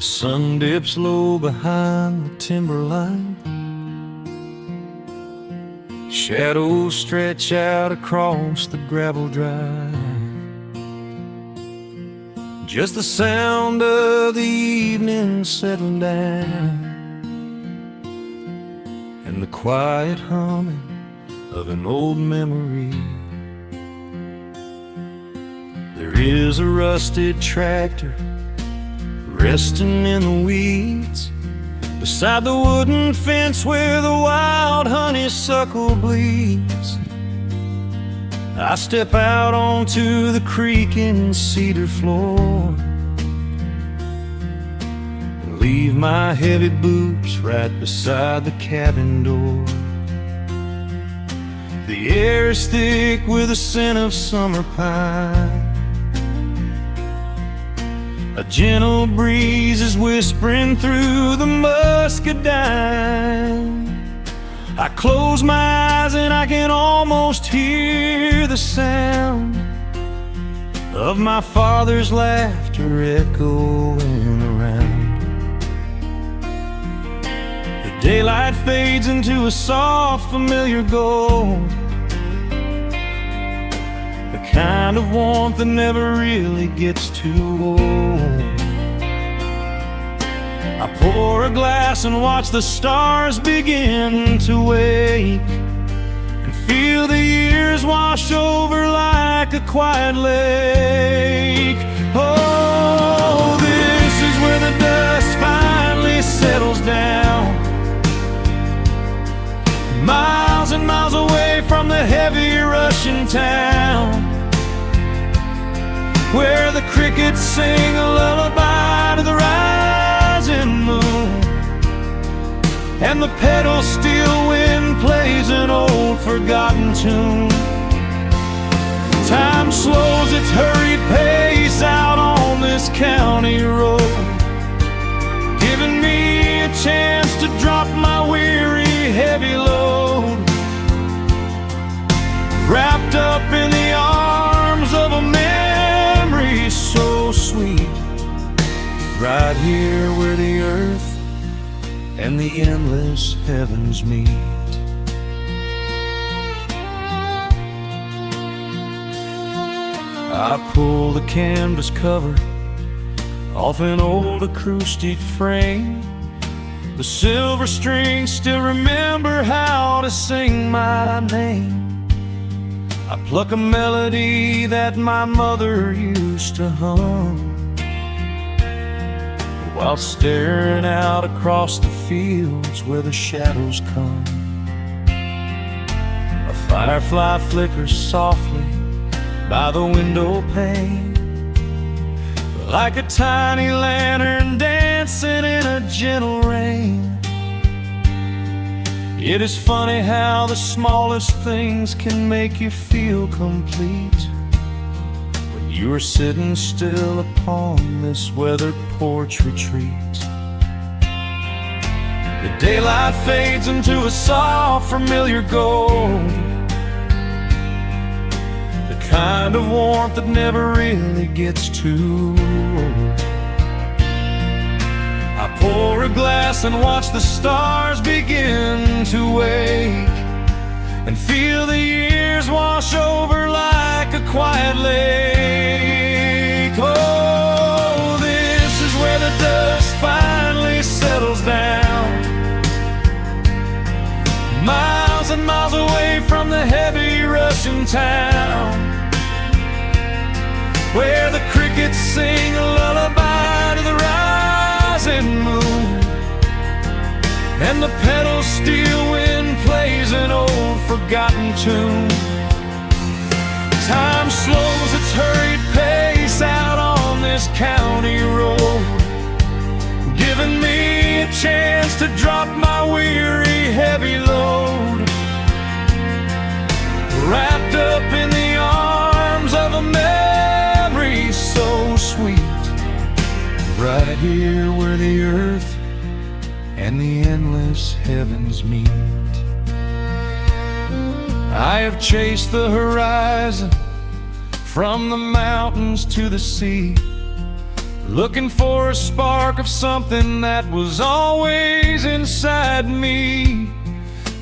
sun dips low behind the timberline. Shadows stretch out across the gravel drive. Just the sound of the evening settling down, and the quiet humming of an old memory. There is a rusted tractor resting in the weeds beside the wooden fence where the wild honeysuckle bleeds. I step out onto the creaking cedar floor and leave my heavy boots right beside the cabin door. The air is thick with the scent of summer pine. A gentle breeze is whispering through the muscadine. I close my eyes and I can almost hear the sound of my father's laughter echoing around. The daylight fades into a soft, familiar gold, the kind of warmth that never really gets too old. I pour a glass and watch the stars begin to wake, and feel the years wash over like a quiet lake. Oh, this is where the dust finally settles down, miles and miles away from the heavy Russian town, where the crickets sing a lullaby to the rising moon, and the pedal steel wind plays an old forgotten tune. Time slows its hurried pace out on this county road, giving me a chance to drop my weary heavy load, wrapped up in the arms of a memory so sweet, right here where the earth and the endless heavens meet. I pull the canvas cover off an old acoustic frame. The silver strings still remember how to sing my name. I pluck a melody that my mother used to hum while staring out across the fields where the shadows come. A firefly flickers softly by the window pane, like a tiny lantern dancing in a gentle rain. It is funny how the smallest things can make you feel complete when you are sitting still upon this weathered porch retreat. The daylight fades into a soft, familiar gold, the kind of warmth that never really gets too old. I pour a glass and watch the stars begin to wake, and feel the years wash over like a quiet lake. Oh, this is where the dust finally settles down, miles and miles away from the heavy Russian town, where the crickets sing a lullaby to the rising moon, and the pedal steel wind plays an old forgotten tune. Time slows its hurried pace out on this county road, giving me a chance to drop my weary heavy load, wrapped up in the arms of a memory so sweet, right here where the earth and the endless heavens meet. I have chased the horizon from the mountains to the sea, looking for a spark of something that was always inside me.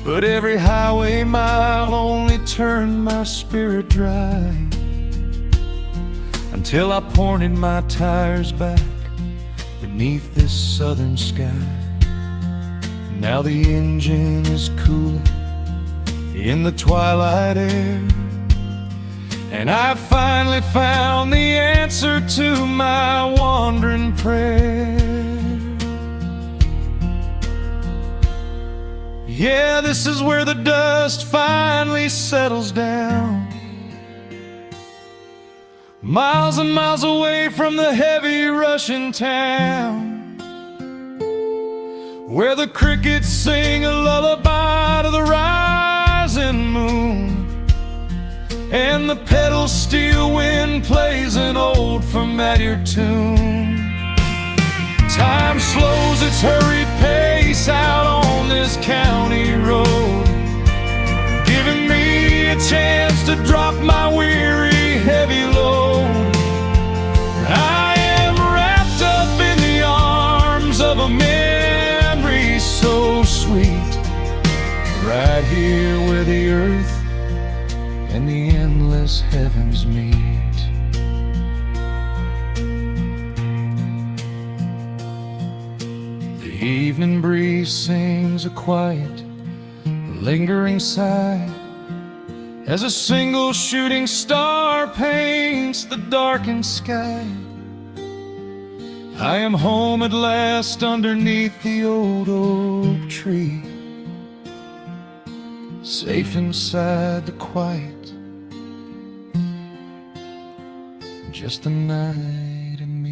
But every highway mile only turned my spirit dry, until I pointed my tires back beneath this southern sky. Now the engine is cooling in the twilight air, and I finally found the answer to my wandering prayer. Yeah, this is where the dust finally settles down, miles and miles away from the heavy Russian town, where the crickets sing a lullaby to the rising moon, and the pedal steel wind plays an old familiar tune. Time slows its hurried pace out on this county road, giving me a chance to drop my weary, heavy load. I am wrapped up in the arms of a memory so sweet, right here where the earth and the endless heavens meet. The evening breeze sings a quiet, lingering sigh, as a single shooting star paints the darkened sky. I am home at last underneath the old oak tree, safe inside the quiet, just the night and me.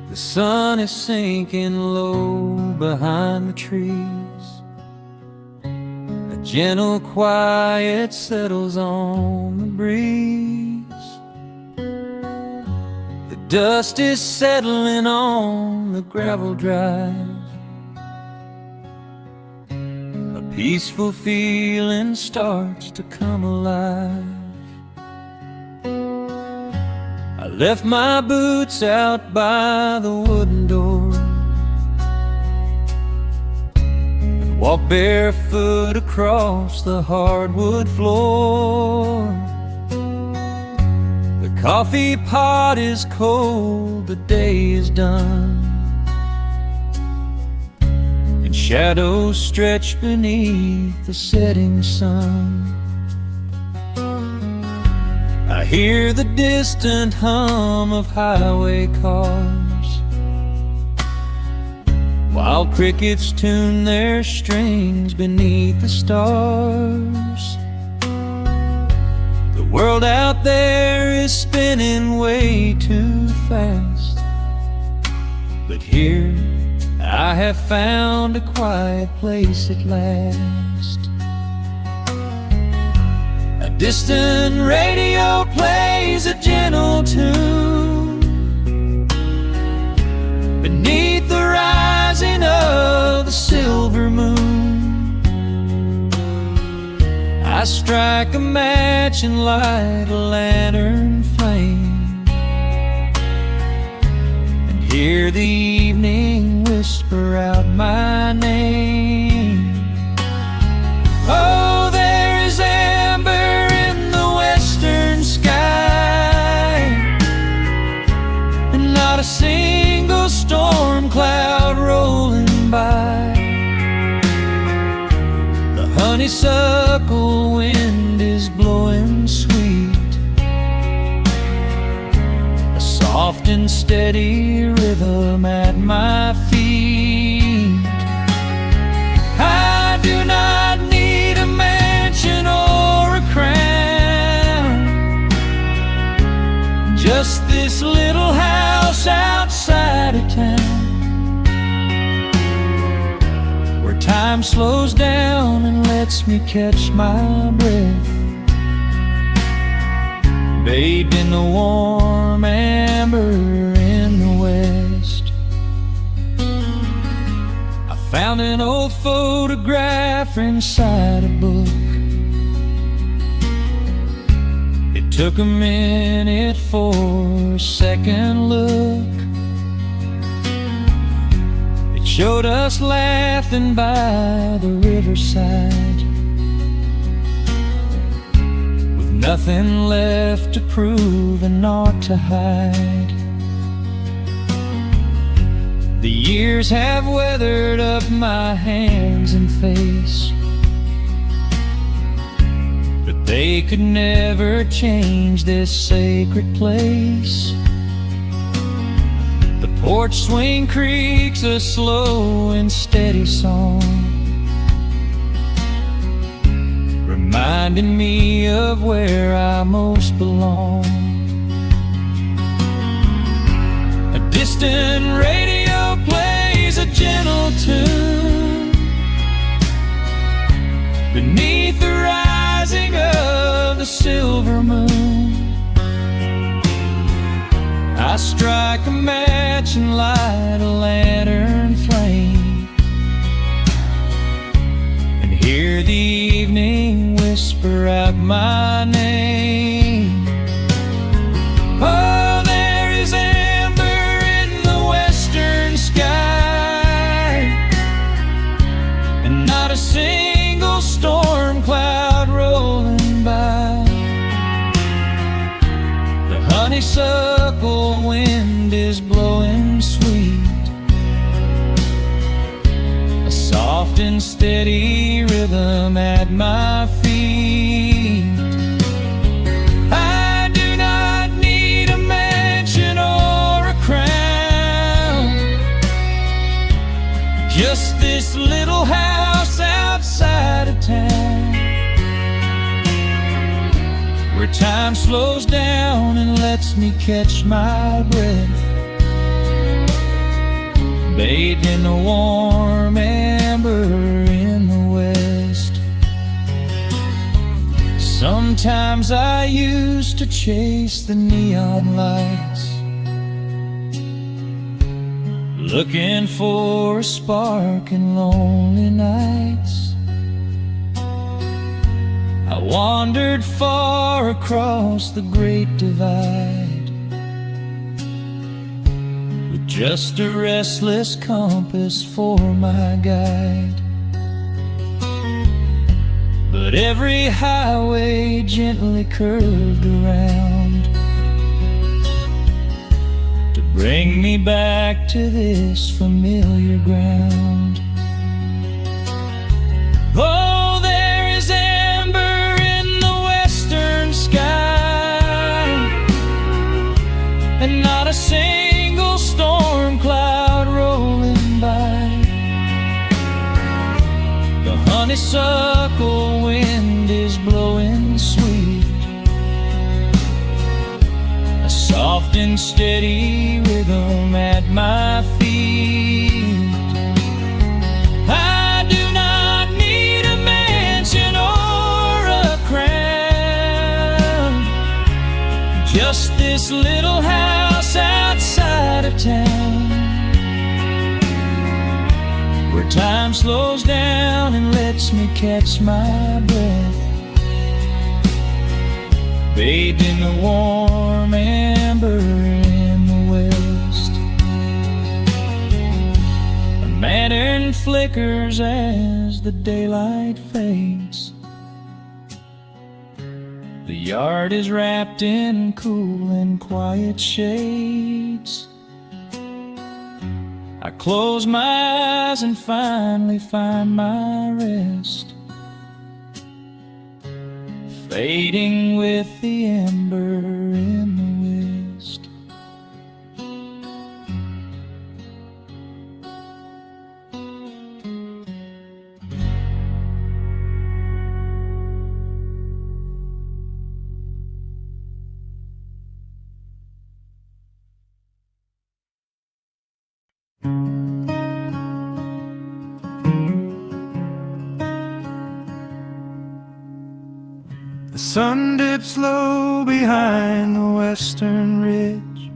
The sun is sinking low behind the trees, a gentle quiet settles on the breeze. The dust is settling on the gravel drive, a peaceful feeling starts to come alive. I left my boots out by the wooden door and walked barefoot across the hardwood floor. The coffee pot is cold, the day is done, and shadows stretch beneath the setting sun. I hear the distant hum of highway cars, while crickets tune their strings beneath the stars. The world out there is spinning way too fast, but here I have found a quiet place at last. A distant radio plays a gentle tune beneath the rising of the silver moon. I strike a match and light a lantern flame, and hear the evening whisper out my name. Oh, there is amber in the western sky, and not a single storm cloud rolling by. The honeysuckle wind is blowing sweet, a soft and steady rhythm at my feet. I do not need a mansion or a crown, just this little house outside of town, where time slows down and lets me catch my breath bathed in the warm amber in the west. I found an old photograph inside a book. It took a minute for a second look. It showed us laughing by the riverside, with nothing left to prove and naught to hide. The years have weathered up my hands and face, but they could never change this sacred place. The porch swing creaks a slow and steady song, reminding me of where I most belong. A distant radio plays a gentle tune beneath the rising of the silver moon. I strike a match and light a lantern flame, and hear the evening whisper out my name. Oh, there is amber in the western sky, and not a single storm cloud rolling by. The honeysuckle wind is blowing sweet, a soft and steady rhythm at my feet. I do not need a mansion or a crown, just this little house outside of town, where time slows down and lets me catch my breath, bathed in the warm amber in the west. Sometimes I used to chase the neon lights, looking for a spark in lonely nights. I wandered far across the great divide, with just a restless compass for my guide. But every highway gently curved around to bring me back to this familiar ground. Oh, there is amber in the western sky, and not a single storm cloud rolling by. The honeysuckle wind is blowing sweet, a soft and steady rhythm at my feet. I do not need a mansion or a crown, just this little house outside of town, where time slows down and lets me catch my breath, bathed in the warm amber in the west. A lantern flickers as the daylight fades. The yard is wrapped in cool and quiet shades. I close my eyes and finally find my rest, fading with the ember in the west. sun dips low behind the western ridge,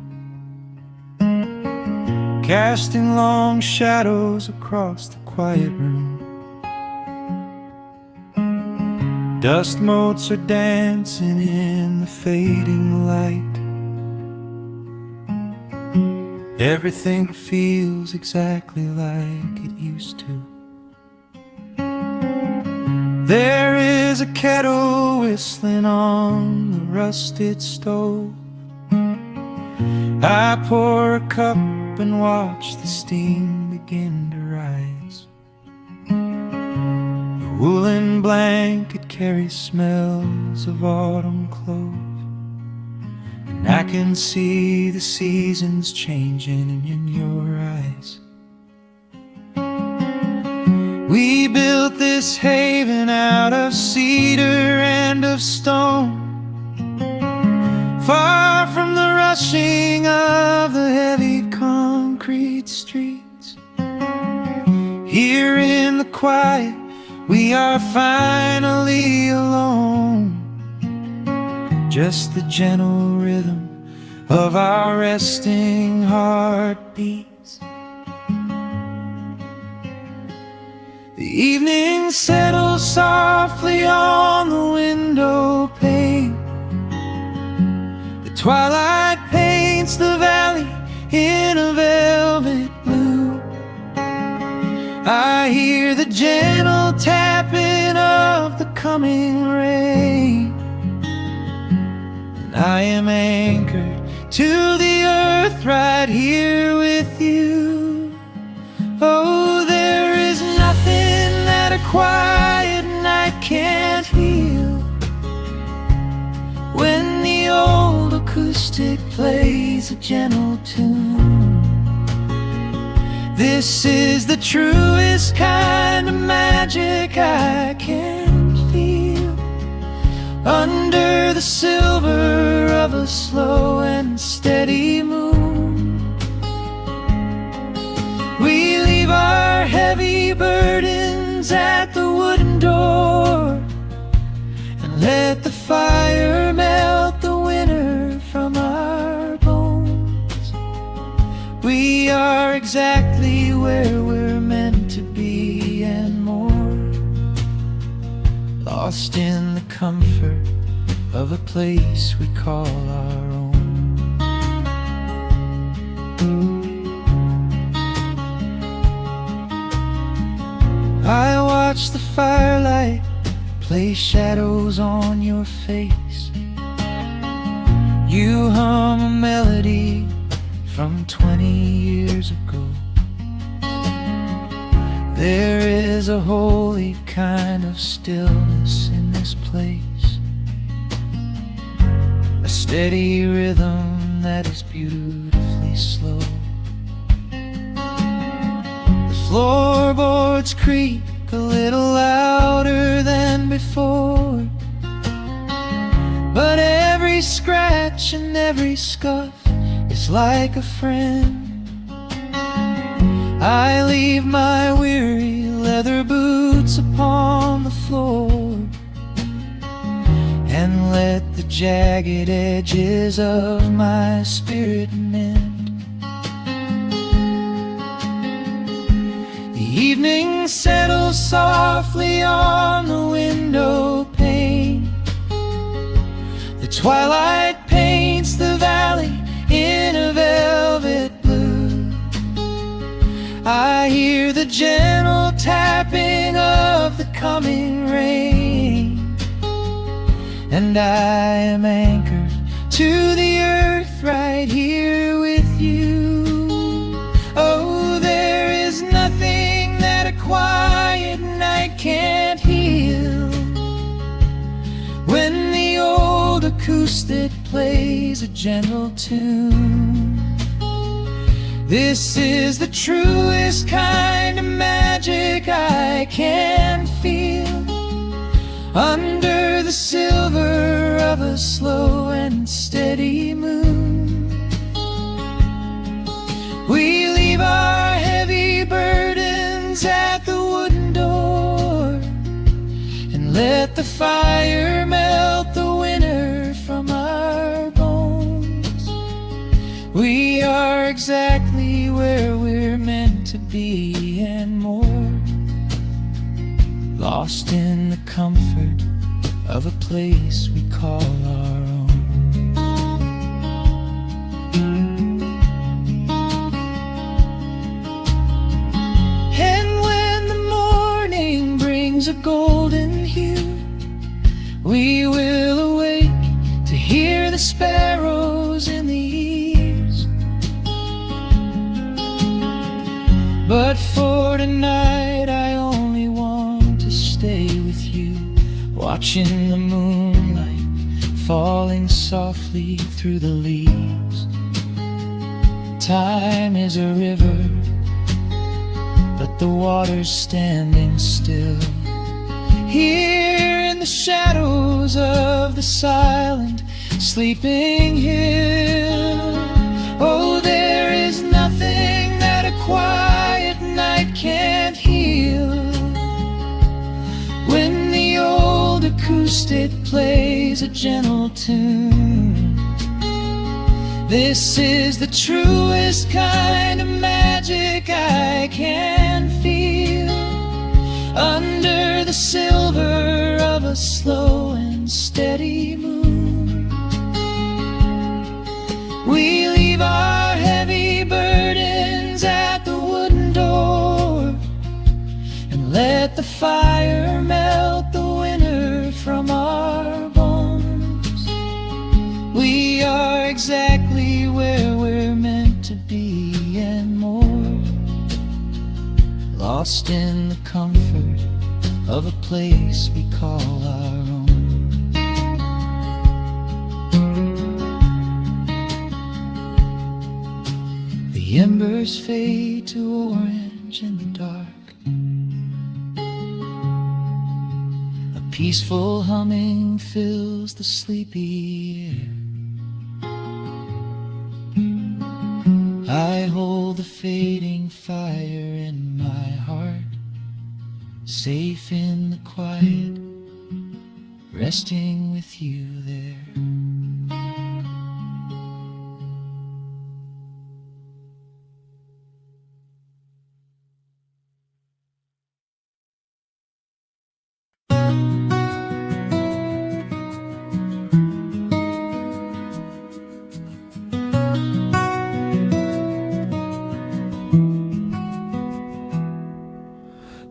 casting long shadows across the quiet room. Dust motes are dancing in the fading light. Everything feels exactly like it used to. There is a kettle whistling on the rusted stove. I pour a cup and watch the steam begin to rise. The woolen blanket carries smells of autumn clove, and I can see the seasons changing in your eyes. We built this haven out of cedar and of stone, far from the rushing of the heavy concrete streets. Here in the quiet, we are finally alone. Just the gentle rhythm of our resting heartbeats. The evening settles softly on the window pane. The twilight paints the valley in a velvet blue. I hear the gentle tapping of the coming rain, and I am anchored to the earth right here with you. Oh, there is nothing that a quiet night can't heal, when the old acoustic plays a gentle tune. This is the truest kind of magic I can feel, under the silver of a slow and steady moon. We leave our heavy burdens at the wooden door, and let the fire melt the winter from our bones. We are exactly where we're meant to be and more, lost in the comfort of a place we call our own. I watch the firelight play shadows on your face. You hum a melody from 20 years ago. There is a holy kind of stillness in this place, a steady rhythm that is beautifully slow. The floorboards creak a little louder than before, but every scratch and every scuff is like a friend. I leave my weary leather boots upon the floor, and let the jagged edges of my spirit mend. The evening settles softly on the window pane. The twilight paints the valley in a velvet blue. I hear the gentle tapping of the coming rain, and I am anchored to the earth right here with you. Oh, there is nothing that a quiet night can't heal, when the old acoustic plays a gentle tune. This is the truest kind of magic I can feel, under the silver of a slow and steady moon. We leave our heavy burdens at the wooden door, and let the the fire melt the winter from our bones. We are exactly where we're meant to be and more, lost in the comfort of a place we call our own. A golden hue, we will awake to hear the sparrows in the eaves. But for tonight I only want to stay with you, watching the moonlight falling softly through the leaves. Time is a river, but the water's standing still. Here in the shadows of the silent, sleeping hill. Oh, there is nothing that a quiet night can't heal. When the old acoustic plays a gentle tune, this is the truest kind of magic I can feel. Under the silver of a slow and steady moon, we leave our heavy burdens at the wooden door, and let the fire melt the winter from our bones. We are exactly where we're meant to be and more, lost in the comfort of a place we call our own. The embers fade to orange in the dark. A peaceful humming fills the sleepy air. I hold the fading fire in my heart, safe in the quiet, resting with you there.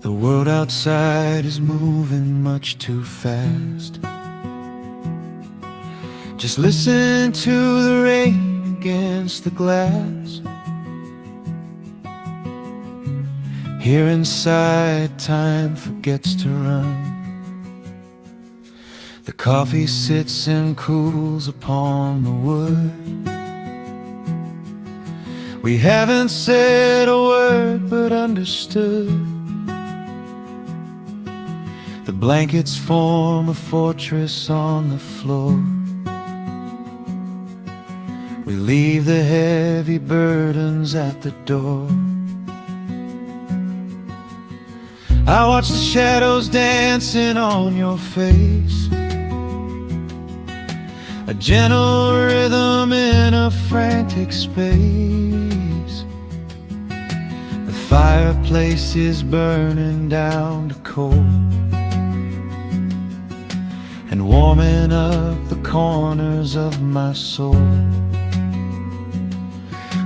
The world outside is moving much too fast. Just listen to the rain against the glass. Here inside, time forgets to run. The coffee sits and cools upon the wood. We haven't said a word but understood. The blankets form a fortress on the floor. We leave the heavy burdens at the door. I watch the shadows dancing on your face, a gentle rhythm in a frantic space. The fireplace is burning down to coal and warming up the corners of my soul.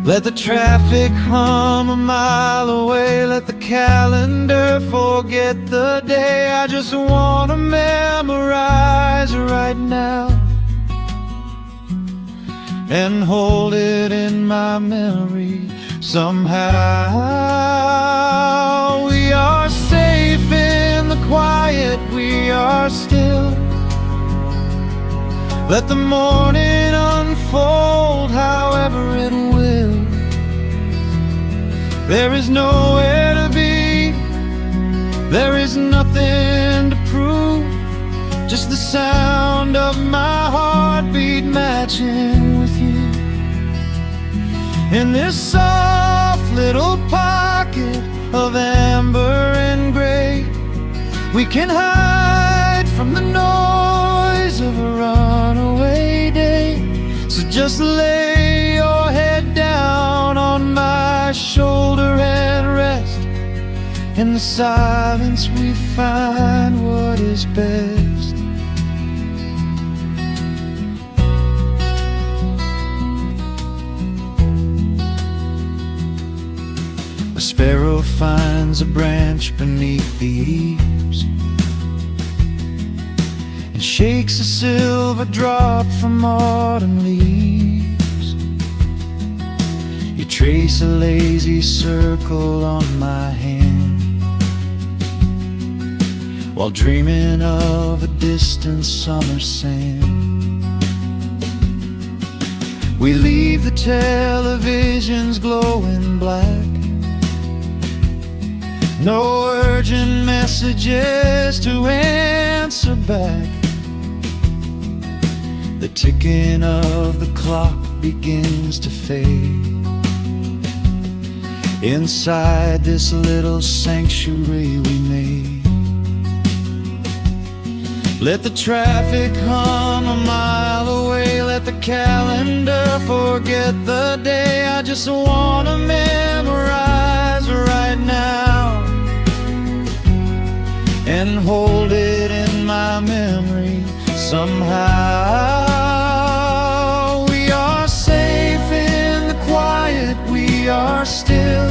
Let the traffic hum a mile away, let the calendar forget the day. I just want to memorize right now and hold it in my memory somehow. We are safe in the quiet, we are still. Let the morning unfold however it will. There is nowhere to be, there is nothing to prove, just the sound of my heartbeat matching with you. In this soft little pocket of amber and gray, we can hide from the noise of a runaway day. So just lay your head down on my shoulder and rest. In the silence we find what is best. A sparrow finds a branch beneath the eaves and shakes a silver drop from autumn leaves. You trace a lazy circle on my hand while dreaming of a distant summer sand. We leave the televisions glowing black. No urgent messages to answer back. The ticking of the clock begins to fade. Inside this little sanctuary we made. Let the traffic hum a mile away. Let the calendar forget the day. I just wanna memorize right now and hold it in my memory somehow. We are safe in the quiet, we are still.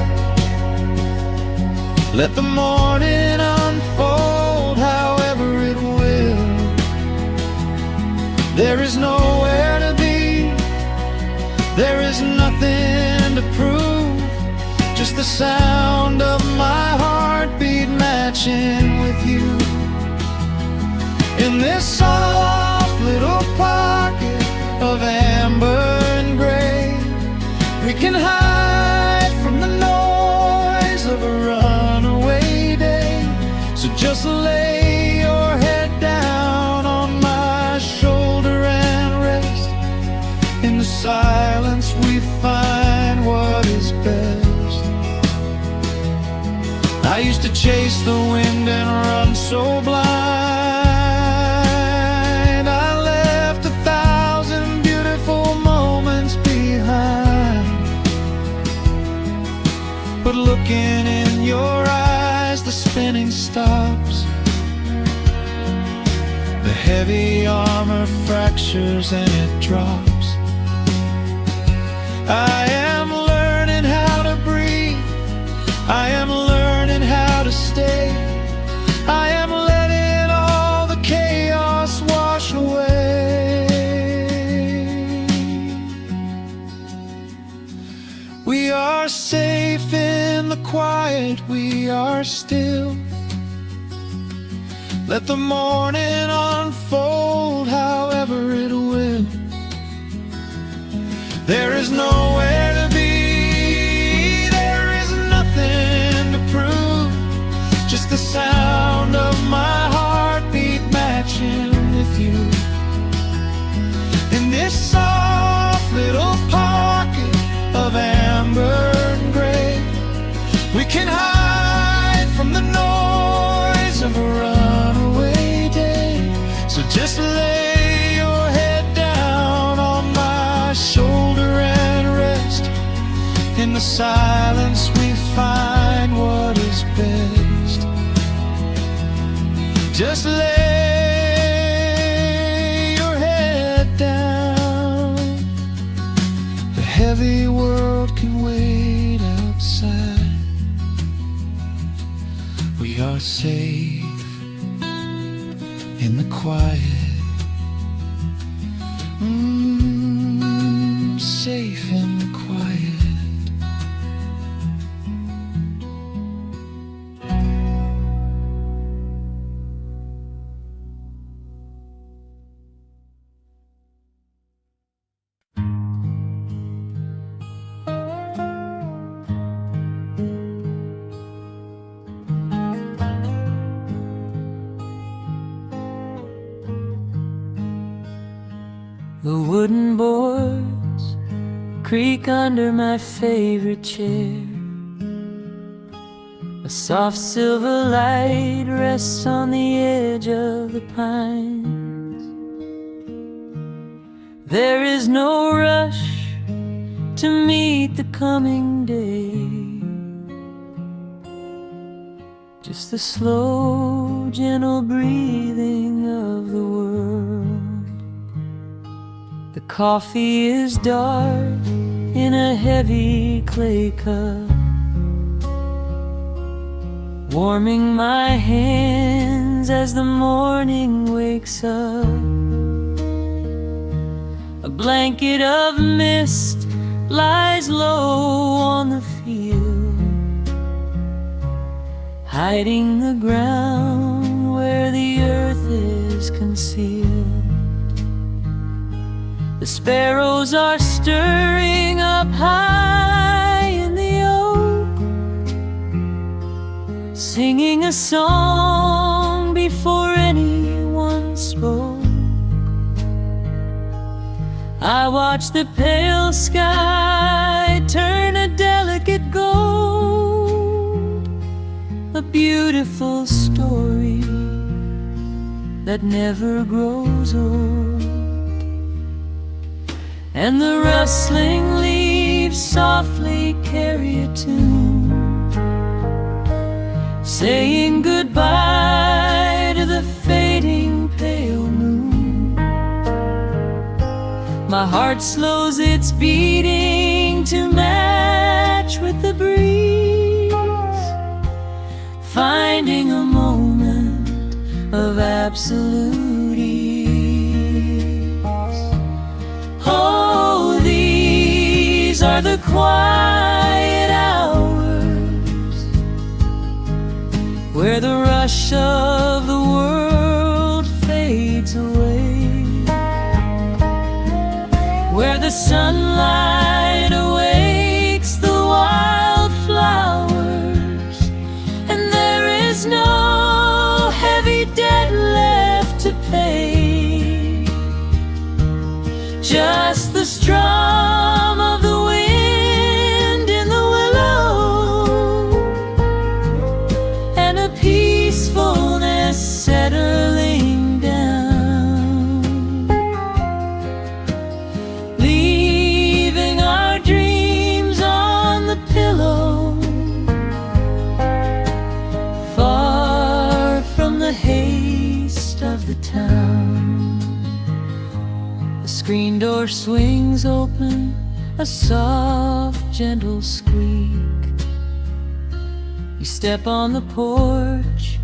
Let the morning unfold however it will. There is nowhere to be, there is nothing to prove, just the sound of my heartbeat matching with you. In this soft little pocket of amber and gray, we can hide from the noise of a runaway day. So just lay your head down on my shoulder and rest. In the silence we find what is best. I used to chase the wind and run so blind. I left 1,000 beautiful moments behind. But looking in your eyes, the spinning stops. The heavy armor fractures and it drops. I am learning how to breathe. I am learning how to stay. I am letting all the chaos wash away. We are safe in the quiet, we are still. Let the morning unfold however it will. There is nowhere to be, there is nothing to prove, just the sound of my heartbeat matching with you. In this soft little pocket of amber and gray, we can hide from the noise of a runaway day. So just lay your head down on my shoulder and rest. In the silence we find what is best. Just lay your head down. The heavy world can wait outside. We are safe in the quiet. Safe in the quiet. The wooden boards creak under my favorite chair. A soft silver light rests on the edge of the pines. There is no rush to meet the coming day, just the slow, gentle breathing of the world. The coffee is dark in a heavy clay cup, warming my hands as the morning wakes up. A blanket of mist lies low on the field, hiding the ground where the earth is concealed. The sparrows are stirring up high in the oak, singing a song before anyone spoke. I watch the pale sky turn a delicate gold, a beautiful story that never grows old. And the rustling leaves softly carry a tune, saying goodbye to the fading pale moon. My heart slows its beating to match with the breeze, finding a moment of absolute ease. Oh, these are the quiet hours where the rush of the world fades away, where the sunlight awakes the wildflowers, and there is no heavy debt left to pay, just the strum of the wind in the willow, and a peacefulness settling down, leaving our dreams on the pillow, far from the haste of the town. The screen door swings open, a soft, gentle squeak. You step on the porch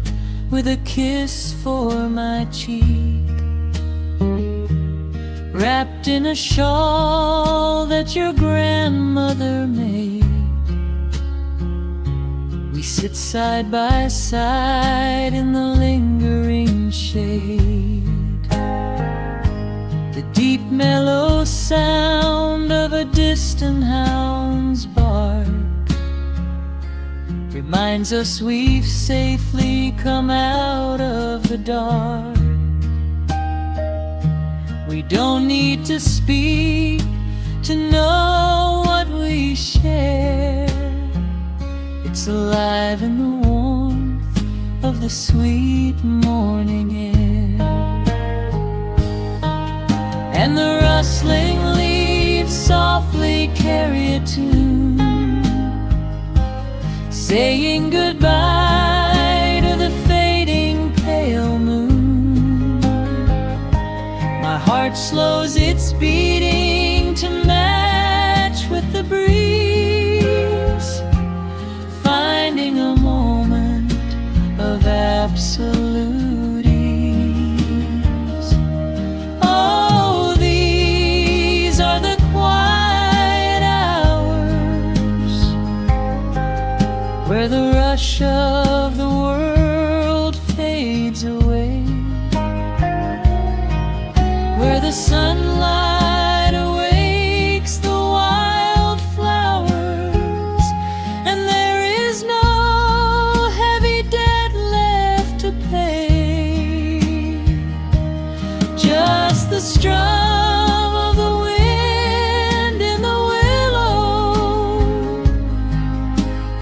with a kiss for my cheek, wrapped in a shawl that your grandmother made. We sit side by side in the lingering shade. The deep mellow sound of a distant hound's bark reminds us we've safely come out of the dark. We don't need to speak to know what we share. It's alive in the warmth of the sweet morning air. And the rustling leaves softly carry a tune, saying goodbye to the fading pale moon. My heart slows its beating to match with the breeze, finding a moment of absolute ease. Oh, these are the quiet hours where the rush of the world fades away, where the sunlight awakes the wildflowers, and there is no heavy debt left to pay, just the strum of the wind in the willow,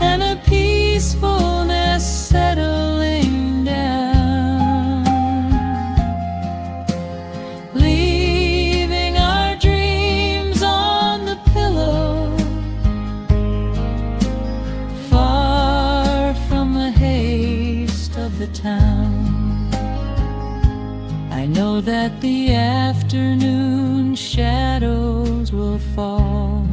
and a peacefulness know that the afternoon shadows will fall,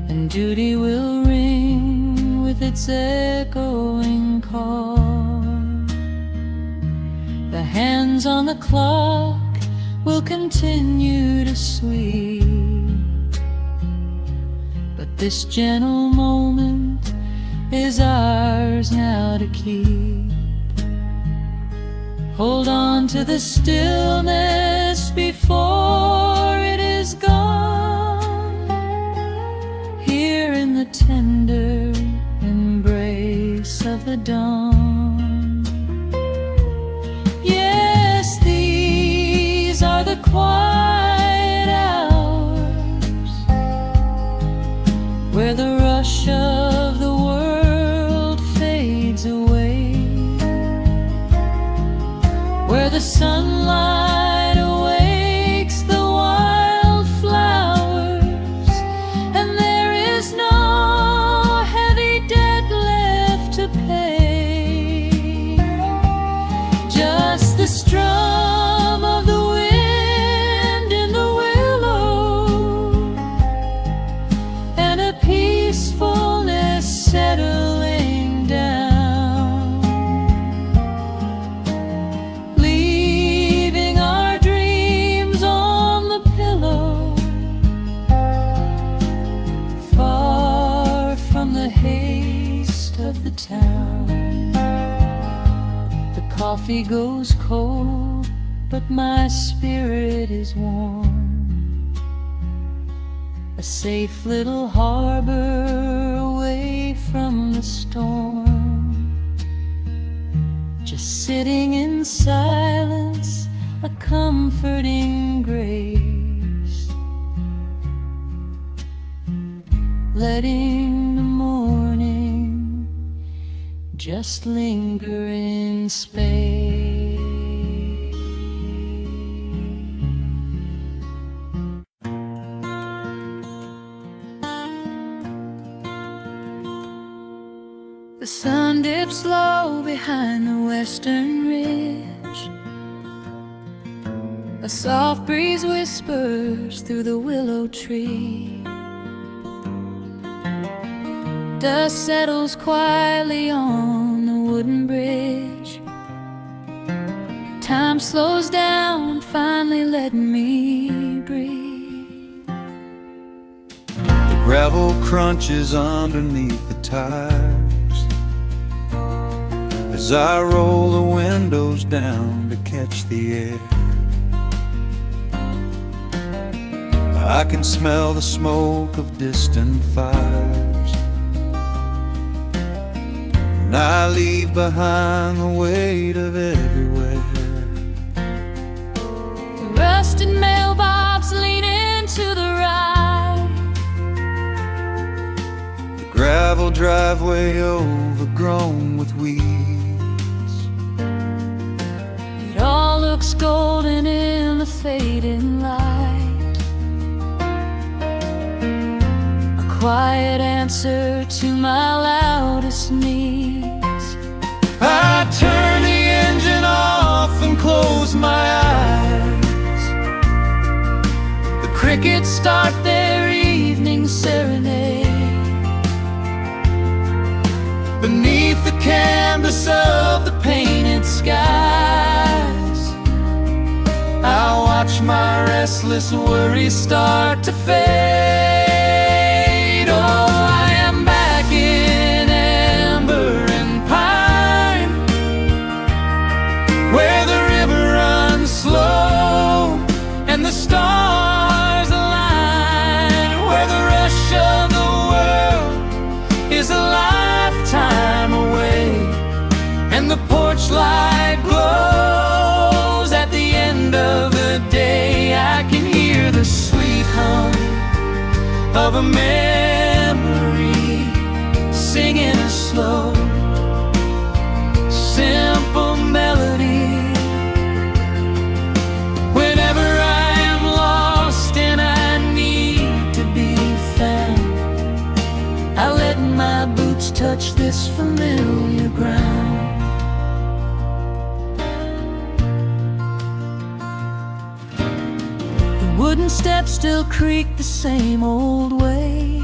and duty will ring with its echoing call. The hands on the clock will continue to sweep, but this gentle moment is ours now to keep. Hold on to the stillness before it is gone, here in the tender embrace of the dawn. Yes, these are the quiet hours where the rush of the world fades away, where the sunlight awakes the wildflowers, and there is no heavy debt left to pay. Just the strum of the wind in the willow, and a peacefulness settling down, leaving our dreams on the pillow, far from the haste of the town. The coffee goes cold, but my spirit is warm, a safe little harbor away from the storm. Just sitting in silence, a comforting grace, letting the morning just linger in space. The sun dips low behind the western ridge, a soft breeze whispers through the willow tree. Dust settles quietly on the wooden bridge. Time slows down, finally letting me breathe. The gravel crunches underneath the tires as I roll the windows down to catch the air. I can smell the smoke of distant fires, and I leave behind the weight of everywhere. The rusted mailbox lean into the right, The gravel driveway overgrown with weeds. it all looks golden in the fading light, a quiet answer to my loudest needs. I turn the engine off and close my eyes. The crickets start their evening serenade. Beneath the canvas of the painted skies, I watch my restless worries start to fade. Oh, I am back in amber and pine, where the river runs slow and the stars align, where the rush of the world is a lifetime away, and the porch light glows at the end of the day. I can hear the sweet hum of a memory singing a slow, simple melody. Whenever I am lost and I need to be found, I let my boots touch this familiar ground. wooden steps still creak the same old way.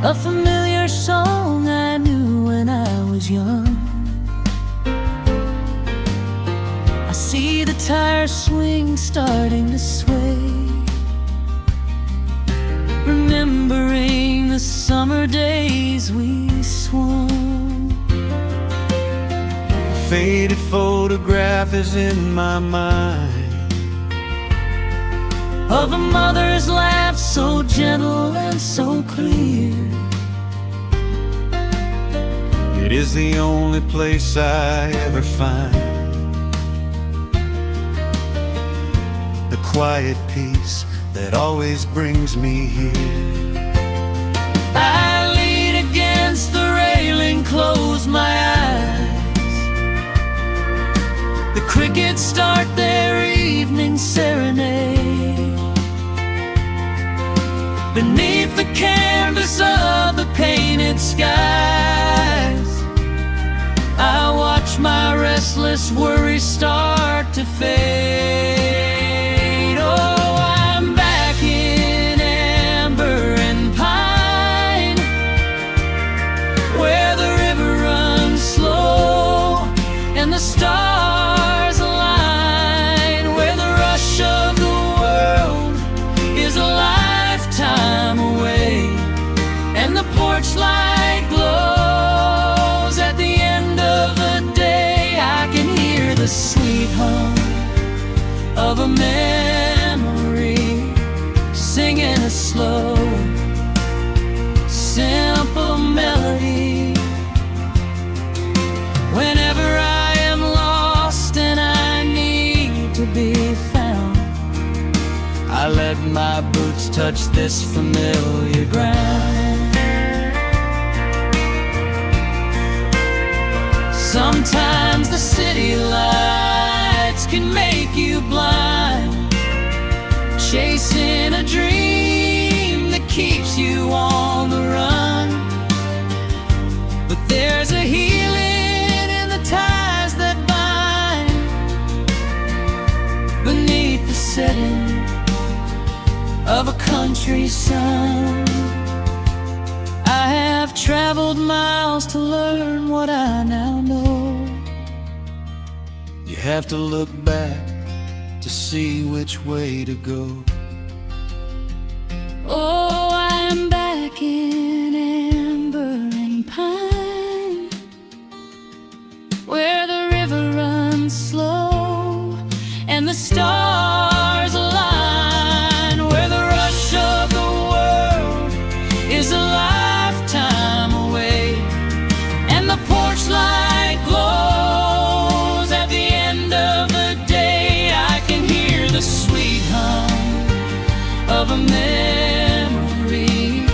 A familiar song I knew when I was young. I see the tires swing starting to sway, remembering the summer days we swung. A faded photograph is in my mind of a mother's laugh, so gentle and so clear. It is the only place I ever find the quiet peace that always brings me here. I lean against the railing, close my eyes. The crickets start their evening serenade. Beneath the canvas of the painted skies, I watch my restless worries start to fade. Oh, I'm back in amber and pine, where the river runs slow and the stars align, where the rush of the world is a lifetime away, and the porch light glows at the end of the day. I can hear the sweet hum of a memory, singing a slow, simple melody. Whenever I am lost and I need to be found, I let my boots touch this familiar ground. Sometimes the city lights can make you blind, chasing a dream that keeps you on the run. But there's a healing in the ties that bind beneath the setting of a country sun. I have traveled miles to learn what I now know. You have to look back to see which way to go. Oh, I'm back in amber and pine, where the river runs slow and the stars align, where the rush of the world is a lifetime away, and the porch light glows at the end of the day. I can hear the sweet hum of a memory,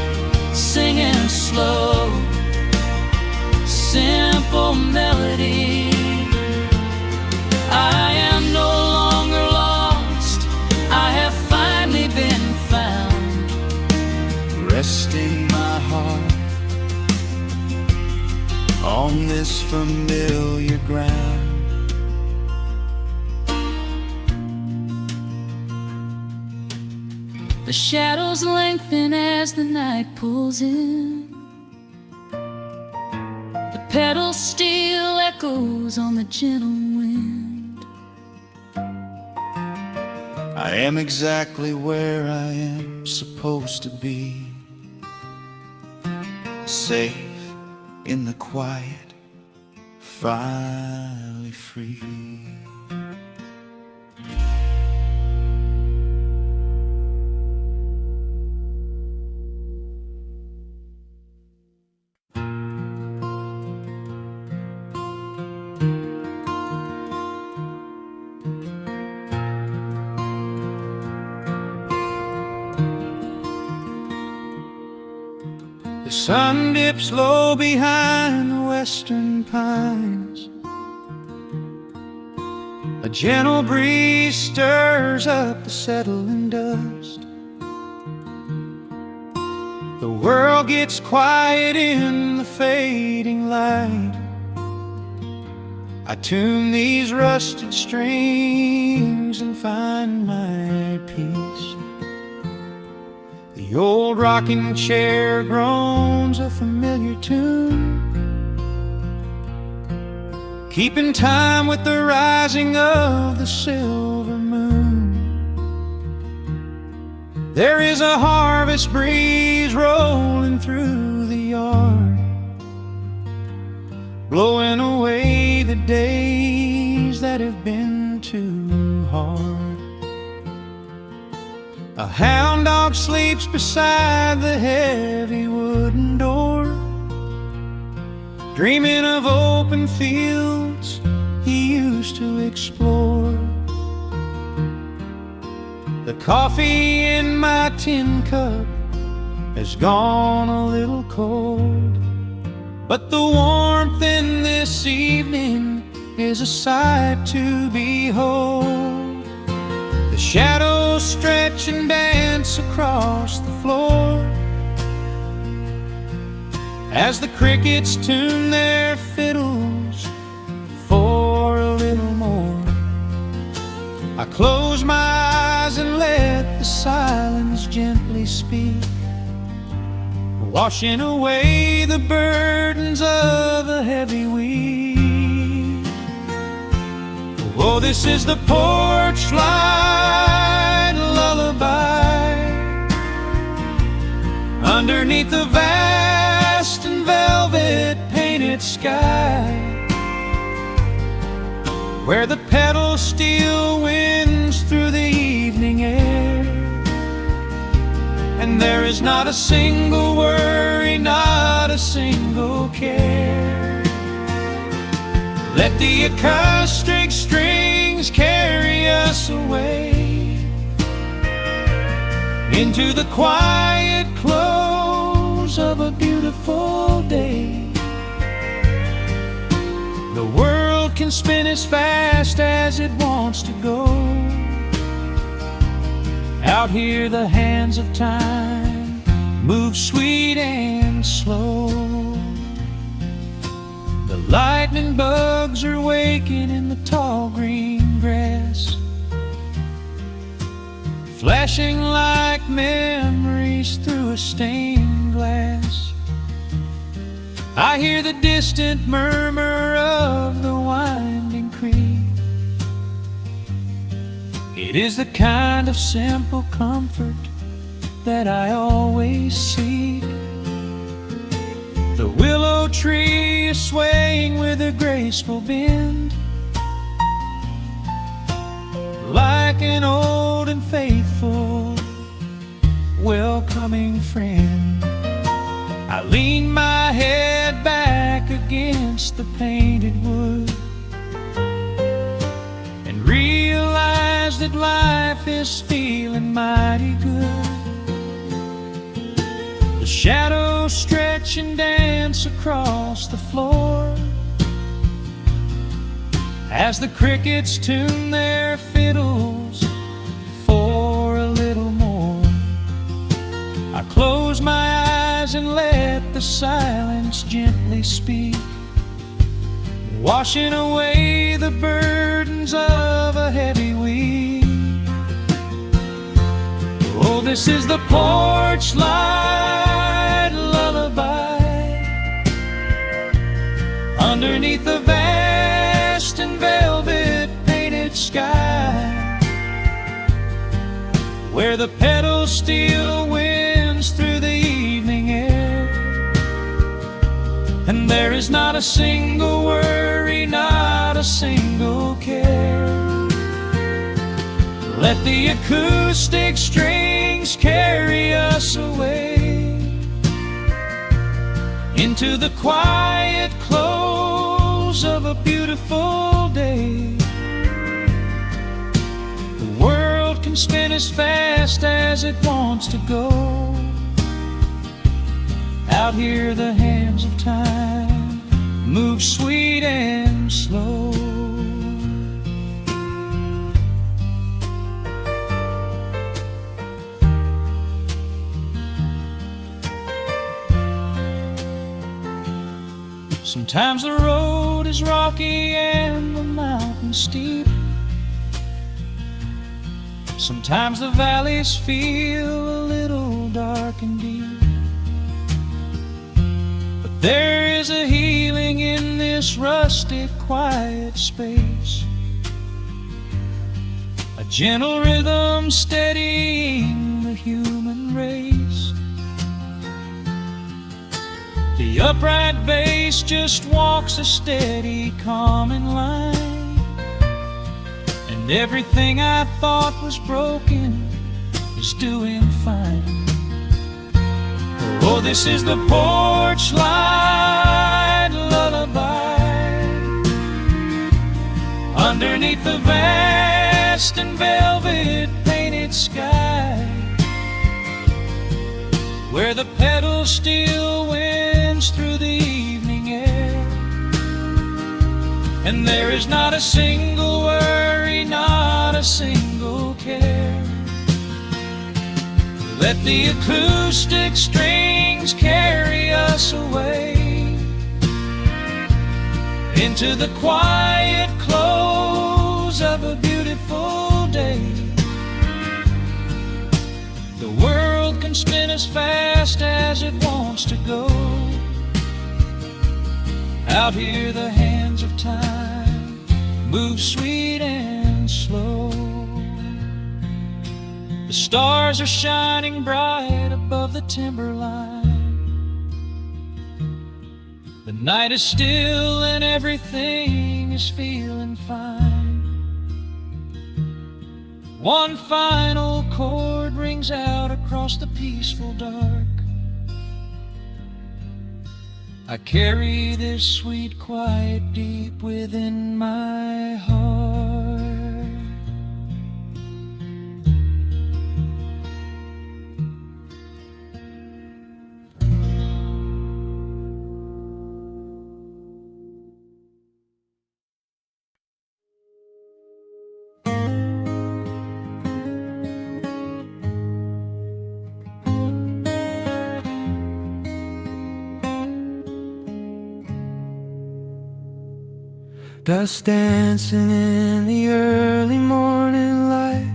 singing a slow, simple melody. I am no longer lost, I have finally been found, Resting my heart on this familiar ground. the shadows lengthen as the night pulls in. The pedal steel echoes on the gentle wind. I am exactly where I am supposed to be, safe in the quiet, finally free. The sun dips low behind the western pines. A gentle breeze stirs up the settling dust. The world gets quiet in the fading light, I tune these rusted strings and find my peace. The old rocking chair groans a familiar tune, keeping time with the rising of the silver moon. There is a harvest breeze rolling through the yard, blowing away the days that have been too hard. A hound dog sleeps beside the heavy wooden door, dreaming of open fields he used to explore. The coffee in my tin cup has gone a little cold, but the warmth in this evening is a sight to behold. The shadows stretch and dance across the floor as the crickets tune their fiddles for a little more. I close my eyes and let the silence gently speak, washing away the burdens of a heavy week. Oh, this is the porch light lullaby underneath the vast and velvet painted sky, where the pedal steel winds through the evening air, and there is not a single worry, not a single care. Let the acoustic strings carry us away into the quiet close of a beautiful day. The world can spin as fast as it wants to go. Out here the hands of time move sweet and slow. The lightning bugs are waking in the tall green grass, flashing like memories through a stained glass. I hear the distant murmur of the winding creek. It is the kind of simple comfort that I always seek. The willow tree is swaying with a graceful bend, like an old and faithful welcoming friend. I lean my head back against the painted wood and realize that life is feeling mighty good. The shadows stretch and dance across the floor as the crickets tune their fiddles for a little more. I close my eyes and let the silence gently speak, washing away the burdens of a heavy week. Oh, this is the porch light lullaby underneath the vast and velvet painted sky, where the pedal steel winds through the evening air, and there is not a single worry, not a single care. Let the acoustic strings carry us away into the quiet close of a beautiful day. The world can spin as fast as it wants to go. Out here the hands of time move sweet and slow. Sometimes the road is is rocky and the mountain steep. Sometimes the valleys feel a little dark and deep, but there is a healing in this rustic, quiet space. A gentle rhythm steadying the human race. The upright bass just walks a steady, calming line, and everything I thought was broken is doing fine. Oh, this is the porch light lullaby underneath the vast and velvet painted sky, where the pedal still winds through the evening air, and there is not a single worry, not a single care. Let the acoustic strings carry us away into the quiet close of a beautiful day. The world can spin as fast as it wants to go. Out here the hands of time move sweet and slow. The stars are shining bright above the timberline. The night is still and everything is feeling fine. One final chord rings out across the peaceful dark. I carry this sweet quiet deep within my heart. Dust dancing in the early morning light.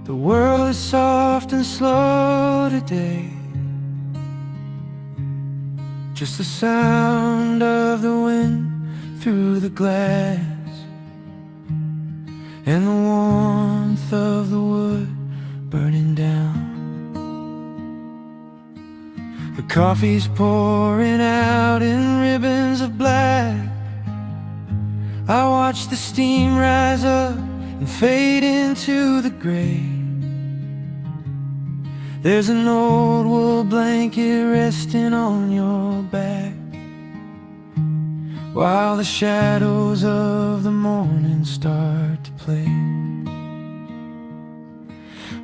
The world is soft and slow today. Just the sound of the wind through the glass, and the warmth of the wood burning down. The coffee's pouring out in ribbons of black. I watch the steam rise up and fade into the gray. There's an old wool blanket resting on your back, while the shadows of the morning start to play.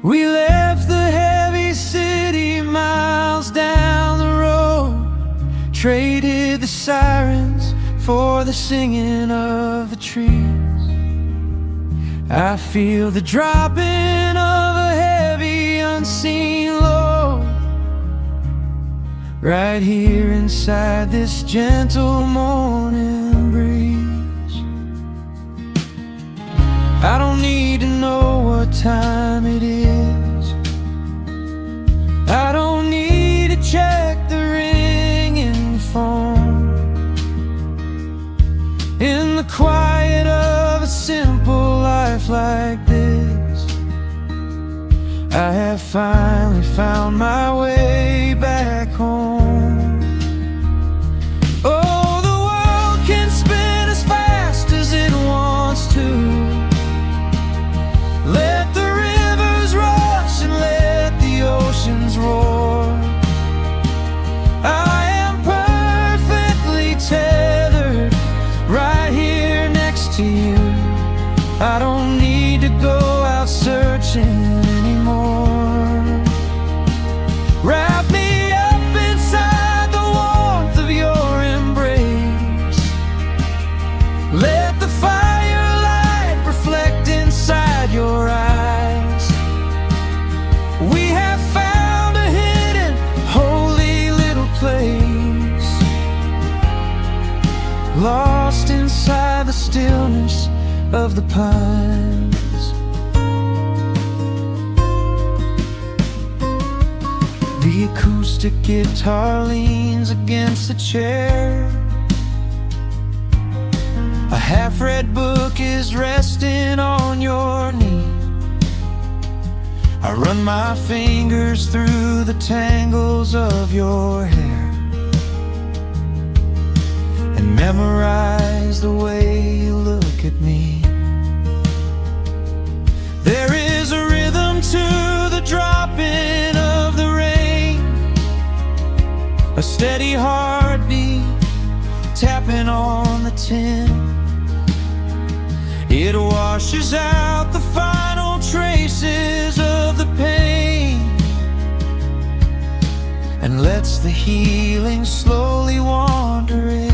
We left the heavy city miles down the road, traded the sirens for the singing of the trees. I feel the dropping of a heavy unseen load right here inside this gentle morning breeze. I don't need to know what time it is. I don't need to check the ringing phone. In the quiet of a simple life like this, I have finally found my way back home. Oh, the world can spin as fast as it wants to. Let the rivers rush and let the oceans roar. I am perfectly tethered right here next to you. I don't need to go out searching anymore. lost inside the stillness of the pines. The acoustic guitar leans against a chair. A half-read book is resting on your knee. I run my fingers through the tangles of your hair and memorize the way you look at me. There is a rhythm to the dropping of the rain, a steady heartbeat tapping on the tin. It washes out the final traces of the pain and lets the healing slowly wander in.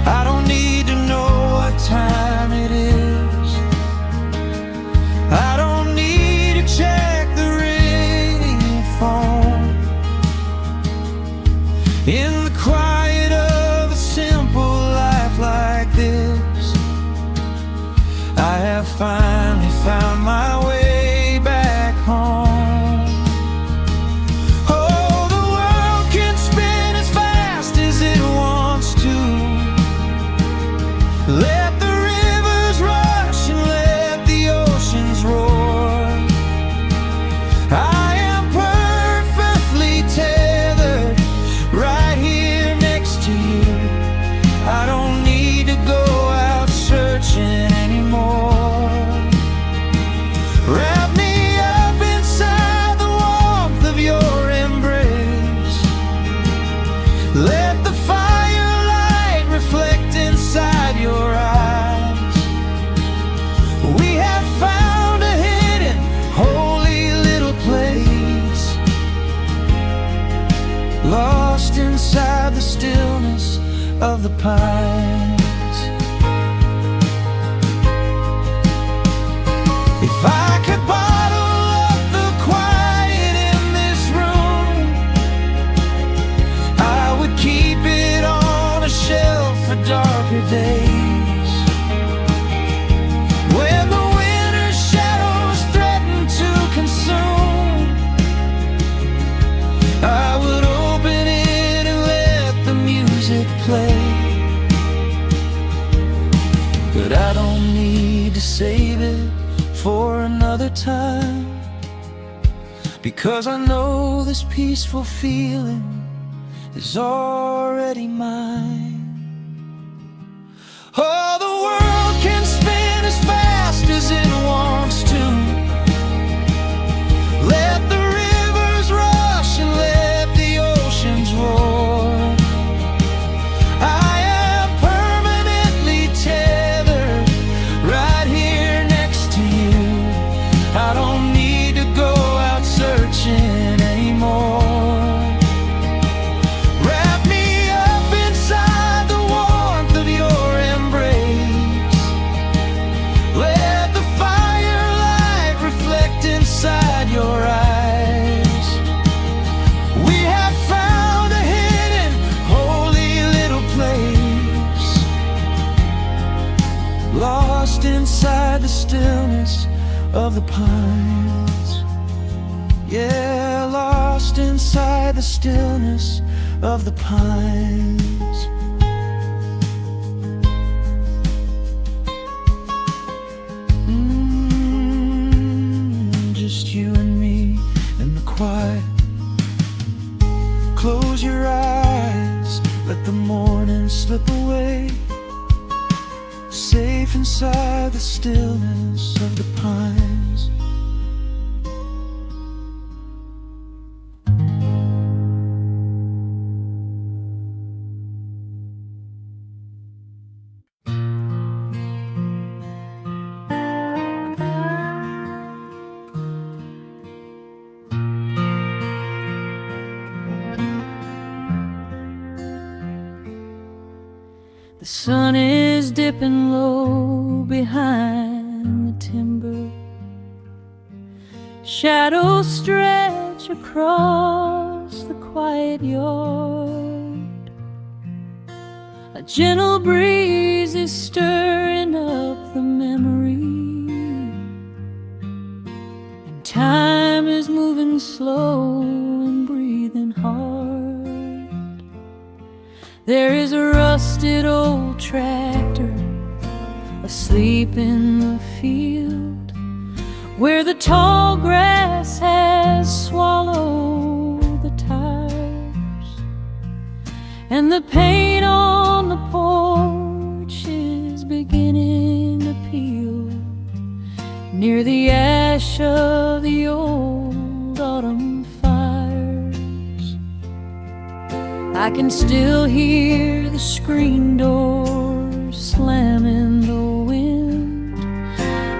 I don't need to know what time it is. I don't need to check the ringing phone. In the quiet of a simple life like this, I have finally found my way back home. Oh, the world can spin as fast as it wants to. Let the rivers rush and let the oceans roar. I am perfectly tethered right here next to you. I don't need to go out searching anymore. Wrap me up inside the warmth of your embrace. Let the firelight reflect inside your eyes. We have found a hidden, holy little place, lost inside the stillness of the pines. If I could bottle up the quiet in this room, I would keep it on a shelf for darker days. When the winter's shadows threaten to consume, I would open it and let the music play. But I don't need to save it for another time, because I know this peaceful feeling is already mine. Oh, the world can spin as fast as it wants to. Let the rivers rush and let the oceans roar. I am permanently tethered right here next to you. I don't need to go out searching anymore. Wrap me up inside the warmth of your embrace. Let the firelight reflect inside your eyes. We have found a hidden, holy little place, lost inside the stillness of the pines. Yeah, lost inside the stillness of the pines. Just you and me in the quiet. Close your eyes, let the morning slip away, safe inside the stillness of the pines. The sun is dipping low behind the timber. Shadows stretch across the quiet yard. A gentle breeze is stirring up the memory, and time is moving slow and breathing hard. There is a rusted old tractor asleep in the field, where the tall grass has swallowed the tires, and the paint on the porch is beginning to peel near the ash of the old autumn fires. I can still hear the screen door slam in the wind.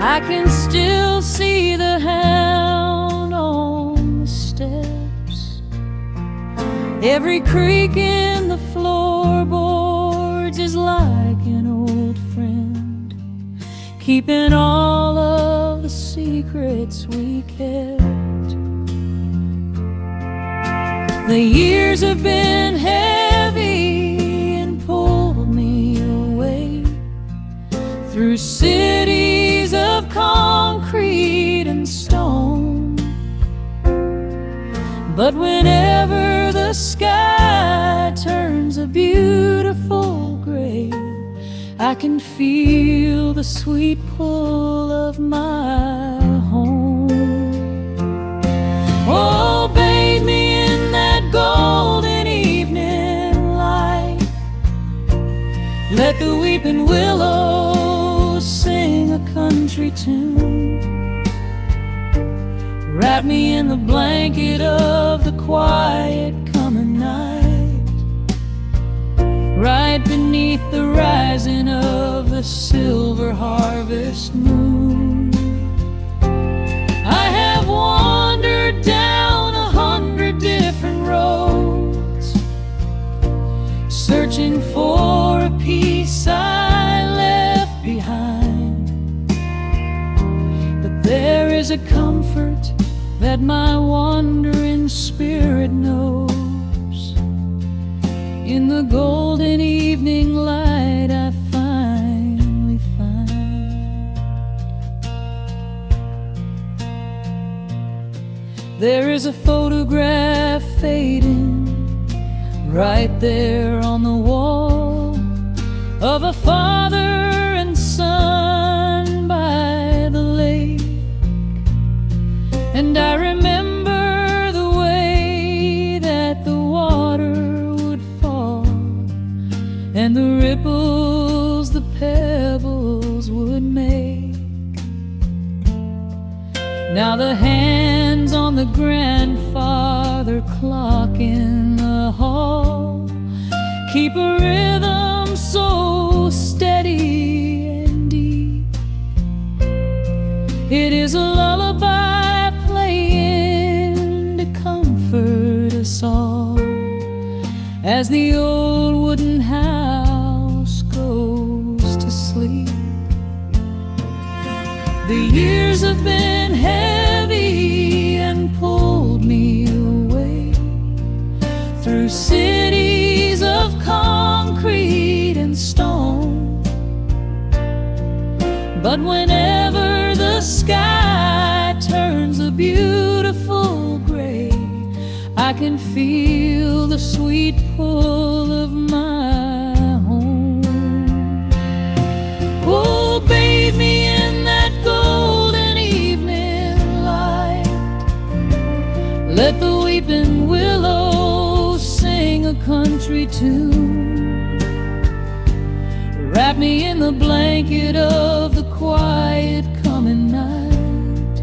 I can still see the hound on the steps. Every creak in the floorboards is like an old friend, keeping all of the secrets we kept. The years have been heavy and pulled me away through cities of concrete and stone. But whenever the sky turns a beautiful gray, I can feel the sweet pull of my home. Oh, bathe me in that golden evening light. Let the weeping willows sing a country tune. Wrap me in the blanket of the quiet coming night, right beneath the rising of the silver harvest moon. I have wandered down 100 different roads, searching for a piece I left behind. But there is a comfort that my wandering spirit knows. In the golden evening light I finally find. There is a photograph fading right there on the wall, of a father and son by the lake. And I remember the way that the water would fall, and the ripples the pebbles would make. Now the hands on the grandfather clock in the hall keep a rhythm so steady and deep. It is a lullaby playing to comfort us all as the old wooden house goes to sleep. The years have been heavy and pulled me away through cities of concrete and stone. But whenever the sky turns a beautiful gray, I can feel the sweet pull of my home. Oh, bathe me in that golden evening light. Let the weeping willows sing a country tune. Wrap me in the blanket of the quiet coming night,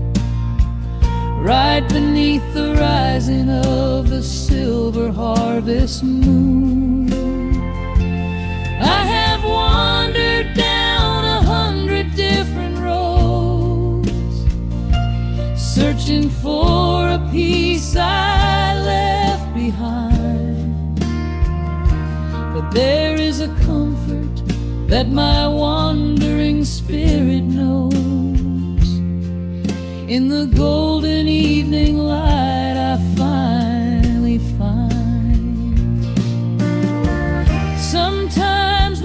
right beneath the rising of the silver harvest moon. I have wandered down 100 different roads, searching for a piece I left behind. But there is a comfort that my wandering spirit knows. In the golden evening light I finally find. Sometimes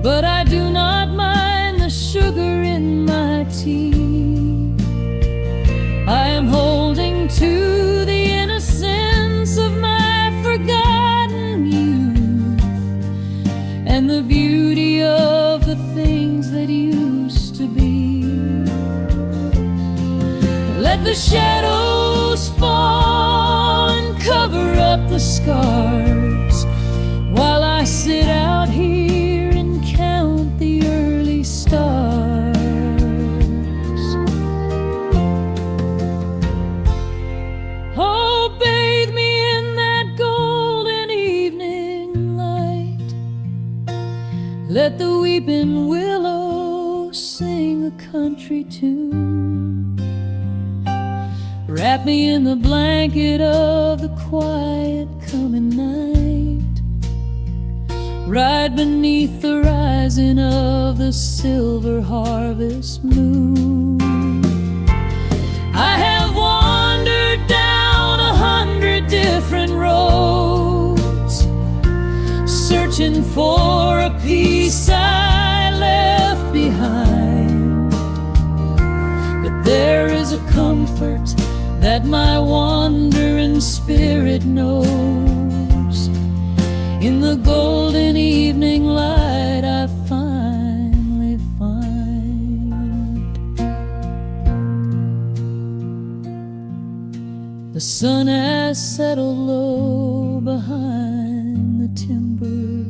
but I do not mind the sugar in my tea. I am holding to the innocence of my forgotten youth, and the beauty of the things that used to be. Let the shadows fall and cover up the scars, while I sit out here and count the early stars. Oh, bathe me in that golden evening light. Let the weeping willow sing a country tune. Wrap me in the blanket of the quiet coming night. Ride beneath the rising of the silver harvest moon. I have wandered down 100 different roads, searching for a peace I left behind. But there is a comfort that my wandering spirit knows. In the golden evening light I finally find. The sun has settled low behind the timber.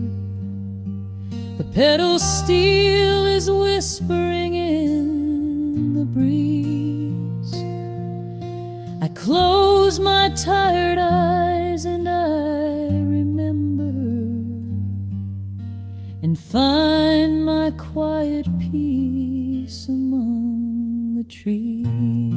The pedal steel is whispering in the breeze. I close my tired eyes and I remember, and find my quiet peace among the trees.